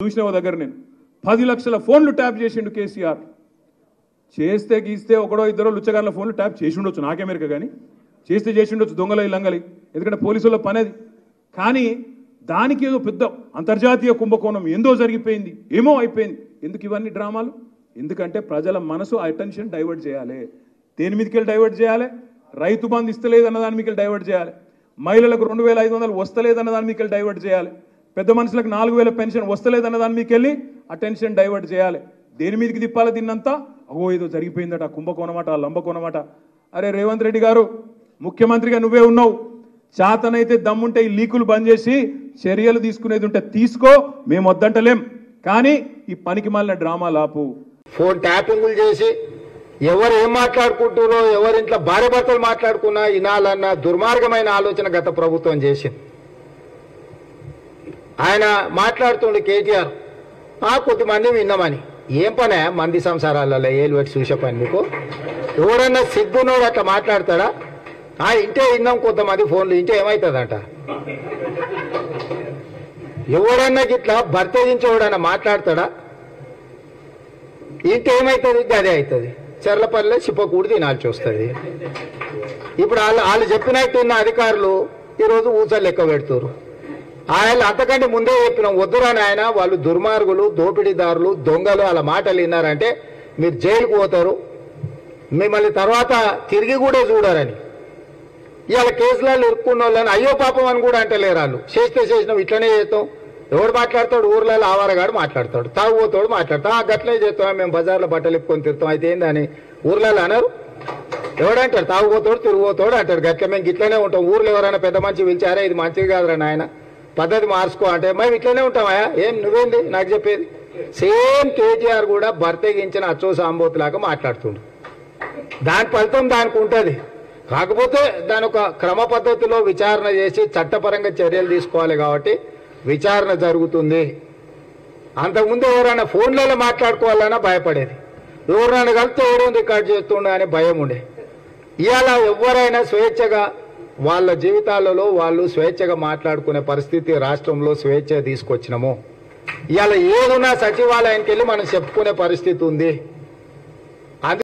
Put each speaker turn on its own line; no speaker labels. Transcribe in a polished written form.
చూసిన దగ్గర నేను 10 లక్షల ఫోన్లు ట్యాప్ చేసిండు కేసీఆర్. చేస్తే గీస్తే ఒకడో ఇద్దరో లుచ్చగాళ్ళ ఫోన్లు ట్యాప్ చేసి ఉండొచ్చు, నాకెమెరిక కానీ చేసి ఉండొచ్చు దొంగలై లంగలి, ఎందుకంటే పోలీసుల పని అది. కానీ దానికి ఏదో పెద్ద అంతర్జాతీయ కుంభకోణం ఏందో జరిగిపోయింది, ఏమో అయిపోయింది. ఎందుకు ఇవన్నీ డ్రామాలు? ఎందుకంటే ప్రజల మనసు అటెన్షన్ డైవర్ట్ చేయాలి. దేని మీదకి డైవర్ట్ చేయాలి? రైతు బంధు ఇస్తలేదన్న దాని మీకు డైవర్ట్ చేయాలి, మహిళలకు 2500 వస్తలేదన్న దాని మీకు డైవర్ట్ చేయాలి, పెద్ద మనుషులకు 4000 పెన్షన్ వస్తలేదన్న దాని మీకు వెళ్ళి అటెన్షన్ డైవర్ట్ చేయాలి. దేని మీదకి తిప్పాలి దీన్నంతా? అగో ఏదో జరిగిపోయిందట, కుంభకోణమట, లంబకోణమట. అరే రేవంత్ రెడ్డి గారు, ముఖ్యమంత్రిగా నువ్వే ఉన్నావు, చాతనైతే దమ్ముంటే ఈ లీకులు బంద్ చేసి చర్యలు తీసుకునేది ఉంటే తీసుకో, మేము వద్దంటలేం. కానీ ఈ పనికి మాలిన డ్రామాలు ఆపు.
ఫోన్ ట్యాపింగులు చేసి ఎవరు ఏం మాట్లాడుకుంటారో, ఎవరింట్లో భార్య భర్తలు మాట్లాడుకున్నా వినాలన్న దుర్మార్గమైన ఆలోచన గత ప్రభుత్వం చేసింది. ఆయన మాట్లాడుతుండే కేటీఆర్ కొద్దిమంది విన్నామని. ఏం పనే మంది సంసారాలలో ఏలు పెట్టి చూసే పని మీకు? ఎవడన్నా సిగ్గునోడు అట్లా మాట్లాడతాడా? ఇంటే విన్నాం కొంతమంది ఫోన్లు, ఇంటే ఏమవుతుందంట? ఎవడన్నా గిట్లా భర్త నుంచి ఎవడన్నా మాట్లాడతాడా? ఇంటే ఏమవుతుంది? గదే అవుతుంది. చెర్లపల్లి చిప్పకూడి తినాల్సి వస్తుంది. ఇప్పుడు వాళ్ళు చెప్పినట్టు ఉన్న అధికారులు ఈరోజు ఊసలు లెక్క పెడుతున్నారు. ఆయన అంతకంటే ముందే చెప్పినాం, వద్దురాని ఆయన వాళ్ళు దుర్మార్గులు, దోపిడీదారులు, దొంగలు, అలా మాటలు విన్నారంటే మీరు జైలుకు పోతారు, మిమ్మల్ని తర్వాత తిరిగి కూడా చూడరని. ఇవాళ కేసులలో ఇరుక్కున్న వాళ్ళని అయ్యో పాపం అని కూడా అంటలేరు వాళ్ళు. చేసినాం ఇట్లనే చేస్తాం. ఎవడు మాట్లాడతాడు? ఊర్లలో ఆవారగాడు మాట్లాడతాడు, తాగుపోతాడు మాట్లాడతాం, గట్లనే చేస్తాం, మేము బజార్లో బట్టలు ఇప్పుకొని తిరుగుతాం. అయితే ఏందని ఊర్లలో అన్నారు? ఎవడంటాడు? తాగుపోతాడు, తిరుగుపోతాడు అంటాడు. గట్ల మేము ఇట్లనే ఉంటాం. ఊర్లో ఎవరైనా పెద్ద మంచి పిలిచారా, ఇది మంచిది కాదురా నాయన, పద్ధతి మార్చుకో అంటే మేము ఇట్లనే ఉంటామా? ఏం నువ్వేంది నాకు చెప్పేది? సేమ్ కేటీఆర్ కూడా బర్తెగించిన అచ్చో సాంబోతులాగా మాట్లాడుతుండు. దాని ఫలితం దానికి ఉంటుంది. కాకపోతే దాని ఒక క్రమ పద్ధతిలో విచారణ చేసి చట్టపరంగా చర్యలు తీసుకోవాలి కాబట్టి విచారణ జరుగుతుంది. అంతకుముందు ఎవరైనా ఫోన్లలో మాట్లాడుకోవాలన్నా భయపడేది, ఎవరైనా కలిస్తే ఎవరైనా రికార్డ్ చేస్తుండే అని భయం ఉండే. ఇవాళ ఎవరైనా స్వేచ్ఛగా వాళ్ళ జీవితాలలో వాళ్ళు స్వేచ్ఛగా మాట్లాడుకునే పరిస్థితి రాష్ట్రంలో స్వేచ్ఛ తీసుకొచ్చినాము. ఇవాళ ఏదున్నా సచివాలయానికి వెళ్ళి మనం చెప్పుకునే పరిస్థితి ఉంది.